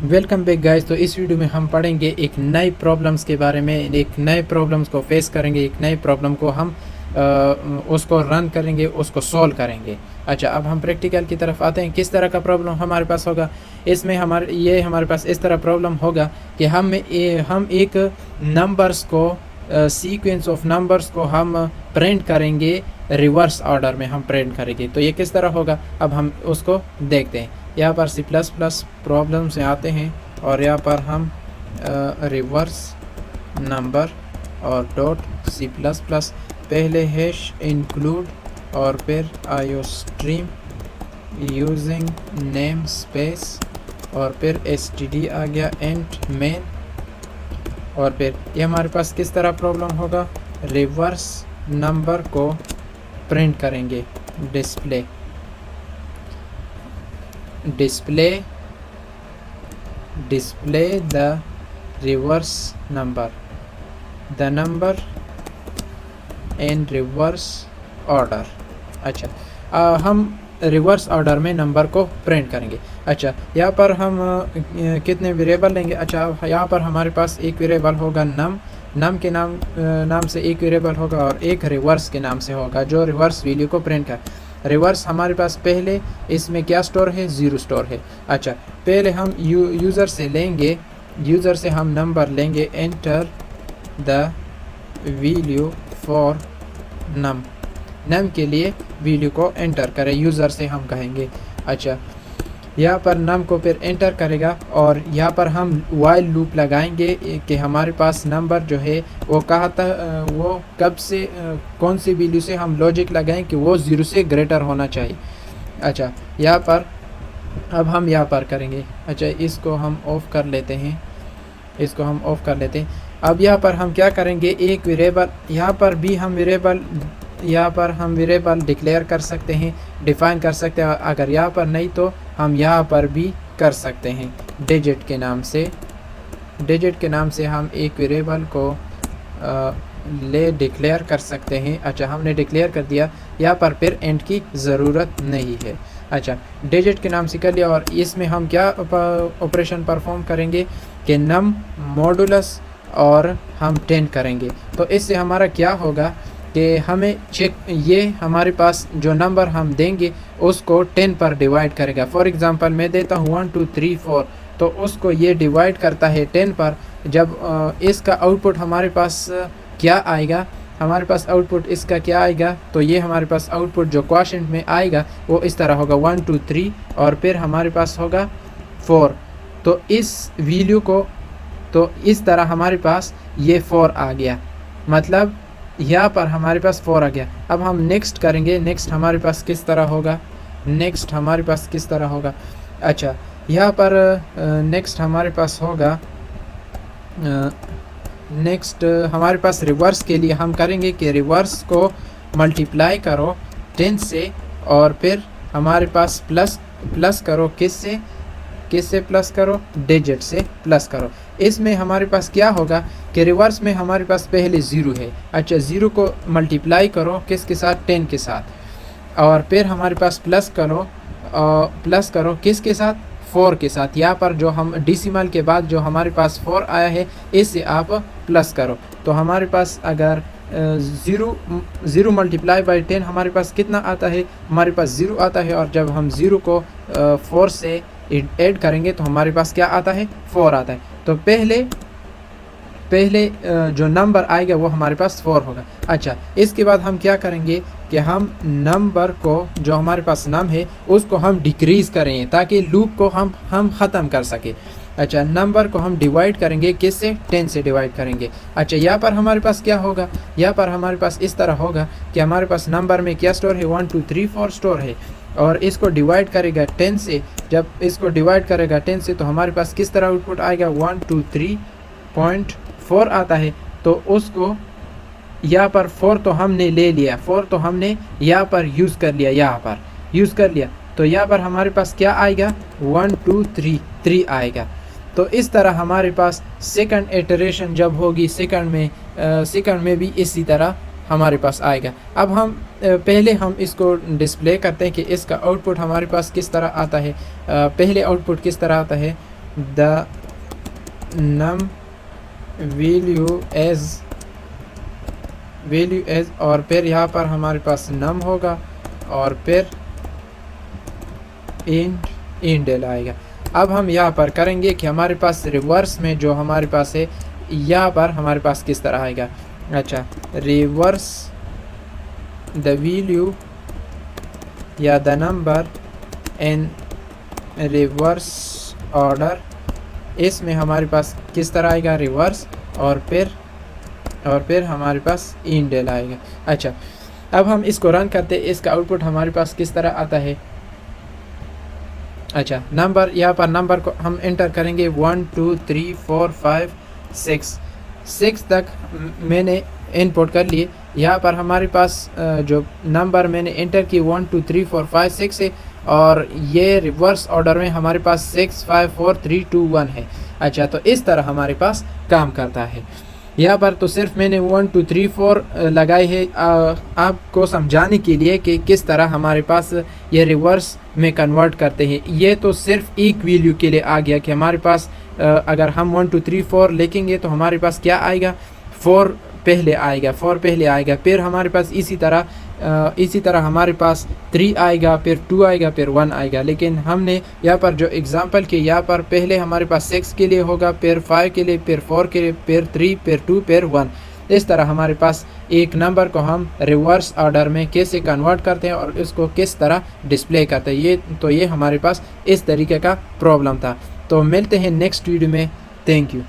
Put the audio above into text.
Welcome back guys. तो इस video में हम पढ़ेंगे एक नई प्रॉब्लम्स के बारे में। एक नए प्रॉब्लम्स को फेस करेंगे, एक नई प्रॉब्लम को हम उसको रन करेंगे, उसको सॉल्व करेंगे। अच्छा, अब हम प्रैक्टिकल की तरफ आते हैं। किस तरह का प्रॉब्लम हमारे पास होगा? इसमें हमारे पास इस तरह प्रॉब्लम होगा कि हम एक नंबर्स को सीक्वेंस ऑफ नंबर्स को हम प्रिंट करेंगे, रिवर्स ऑर्डर में हम प्रिंट करेंगे। तो ये किस तरह होगा, अब हम उसको देखते हैं। यहाँ पर C++ प्रॉब्लम से आते हैं और यहाँ पर हम रिवर्स नंबर और .C++ पहले हैश इंक्लूड और फिर आयोस्ट्रीम यूजिंग नेम स्पेस और फिर std आ गया एंड मेन। और फिर ये हमारे पास किस तरह प्रॉब्लम होगा, रिवर्स नंबर को प्रिंट करेंगे, display the reverse number, the number in reverse order. अच्छा, हम रिवर्स ऑर्डर में नंबर को प्रिंट करेंगे। अच्छा, यहाँ पर हम कितने वेरिएबल लेंगे? अच्छा, यहाँ पर हमारे पास एक वेरिएबल होगा नम के नाम से एक वेरिएबल होगा और एक रिवर्स के नाम से होगा जो रिवर्स वैल्यू को प्रिंट कर। रिवर्स हमारे पास पहले इसमें क्या स्टोर है, 0 स्टोर है। अच्छा, पहले हम यूज़र से लेंगे, यूज़र से हम नंबर लेंगे, एंटर द वैल्यू फॉर नम के लिए वैल्यू को एंटर करें, यूज़र से हम कहेंगे। अच्छा, यहाँ पर नम को फिर एंटर करेगा और यहाँ पर हम वाइल लूप लगाएंगे कि हमारे पास नंबर जो है वो कहाँ तक, वो कब से कौन सी वैल्यू से हम लॉजिक लगाएं कि वो 0 से ग्रेटर होना चाहिए। अच्छा, यहाँ पर अब हम यहाँ पर करेंगे। अच्छा, इसको हम ऑफ कर लेते हैं, इसको हम ऑफ कर लेते हैं। अब यहाँ पर हम क्या करेंगे, एक वेरिएबल यहाँ पर भी हम वेरिएबल डिक्लेयर कर सकते हैं, डिफाइन कर सकते हैं। अगर यहाँ पर नहीं तो हम यहाँ पर भी कर सकते हैं, डिजिट के नाम से हम एक वेरिएबल को डिक्लेयर कर सकते हैं। अच्छा, हमने डिक्लेयर कर दिया, यहाँ पर फिर एंड की ज़रूरत नहीं है। अच्छा, डिजिट के नाम से कर लिया और इसमें हम क्या ऑपरेशन परफॉर्म करेंगे कि नम मॉडुलस और हम 10 करेंगे। तो इससे हमारा क्या होगा कि हमें चेक, ये हमारे पास जो नंबर हम देंगे उसको 10 पर डिवाइड करेगा। फॉर एग्जांपल मैं देता हूँ 1 2 3 4, तो उसको ये डिवाइड करता है 10 पर। जब इसका आउटपुट हमारे पास क्या आएगा, हमारे पास आउटपुट इसका क्या आएगा, तो ये हमारे पास आउटपुट जो क्वोशिएंट में आएगा वो इस तरह होगा 1 2 3 और फिर हमारे पास होगा 4। तो इस वैल्यू को, तो इस तरह हमारे पास ये 4 आ गया, मतलब यहाँ पर हमारे पास 4 आ गया। अब हम नेक्स्ट करेंगे, नेक्स्ट हमारे पास किस तरह होगा, अच्छा, यहाँ पर नेक्स्ट हमारे पास होगा, नेक्स्ट हमारे पास रिवर्स के लिए हम करेंगे कि रिवर्स को मल्टीप्लाई करो 10 से और फिर हमारे पास प्लस करो, किससे प्लस करो, डिजिट से प्लस करो। इसमें हमारे पास क्या होगा कि रिवर्स में हमारे पास पहले 0 है। अच्छा, 0 को मल्टीप्लाई करो किसके साथ, 10 के साथ, और फिर हमारे पास प्लस करो किसके साथ, 4 के साथ। यहाँ पर जो हम डेसिमल के बाद जो हमारे पास 4 आया है इससे आप प्लस करो। तो हमारे पास अगर 0 मल्टीप्लाई बाई 10 हमारे पास कितना आता है, हमारे पास 0 आता है। और जब हम 0 को 4 से ऐड करेंगे तो हमारे पास क्या आता है, 4 आता है। तो पहले जो नंबर आएगा वो हमारे पास 4 होगा। अच्छा, इसके बाद हम क्या करेंगे कि हम नंबर को, जो हमारे पास नम है उसको हम डिक्रीज़ करेंगे ताकि लूप को हम ख़त्म कर सके। अच्छा, नंबर को हम डिवाइड करेंगे किससे, 10 से डिवाइड करेंगे। अच्छा, यहाँ पर हमारे पास क्या होगा, यहाँ पर हमारे पास इस तरह होगा कि हमारे पास नंबर में क्या स्टोर है, 1 2 3 4 स्टोर है और इसको डिवाइड करेगा 10 से। जब इसको डिवाइड करेगा 10 से तो हमारे पास किस तरह आउटपुट आएगा, 123.4 आता है। तो उसको यहाँ पर 4 तो हमने ले लिया, 4 तो हमने यहाँ पर यूज़ कर लिया, तो यहाँ पर हमारे पास क्या आएगा, 1 2 3 आएगा। तो इस तरह हमारे पास सेकंड इटरेशन जब होगी, सेकंड में भी इसी तरह हमारे पास आएगा। अब हम पहले हम इसको डिस्प्ले करते हैं कि इसका आउटपुट हमारे पास किस तरह आता है। पहले आउटपुट किस तरह आता है, द नम वैल्यू एज और फिर यहाँ पर हमारे पास नम होगा और फिर इंडेल आएगा। अब हम यहाँ पर करेंगे कि हमारे पास रिवर्स में जो हमारे पास है यहाँ पर हमारे पास किस तरह आएगा। अच्छा, रिवर्स द वैल्यू या the number in reverse order, इसमें हमारे पास किस तरह आएगा रिवर्स और फिर हमारे पास इंडेल आएगा। अच्छा, अब हम इसको रन करते हैं, इसका आउटपुट हमारे पास किस तरह आता है। अच्छा, नंबर यहाँ पर नंबर को हम एंटर करेंगे 1 2 3 4 5 6 तक मैंने इनपुट कर लिए। यहाँ पर हमारे पास जो नंबर मैंने एंटर की 1 2 3 4 5 6 है और ये रिवर्स ऑर्डर में हमारे पास 6 5 4 3 2 1 है। अच्छा, तो इस तरह हमारे पास काम करता है। यहाँ पर तो सिर्फ मैंने 1 2 3 4 लगाए है आपको समझाने के लिए कि किस तरह हमारे पास ये रिवर्स में कन्वर्ट करते हैं। ये तो सिर्फ एक वैल्यू के लिए आ गया कि हमारे पास अगर हम 1 2 3 4 लिखेंगे तो हमारे पास क्या आएगा, 4 पहले आएगा, फिर हमारे पास इसी तरह हमारे पास 3 आएगा, फिर 2 आएगा, फिर 1 आएगा। लेकिन हमने यहाँ पर जो एग्जांपल के यहाँ पर पहले हमारे पास 6 के लिए होगा, फिर 5 के लिए, फिर 4 के लिए, फिर 3, फिर 2, फिर 1। इस तरह हमारे पास एक नंबर को हम रिवर्स ऑर्डर में कैसे कन्वर्ट करते हैं और इसको किस तरह डिस्प्ले करते हैं। ये हमारे पास इस तरीके का प्रॉब्लम था। तो मिलते हैं नेक्स्ट वीडियो में। Thank you.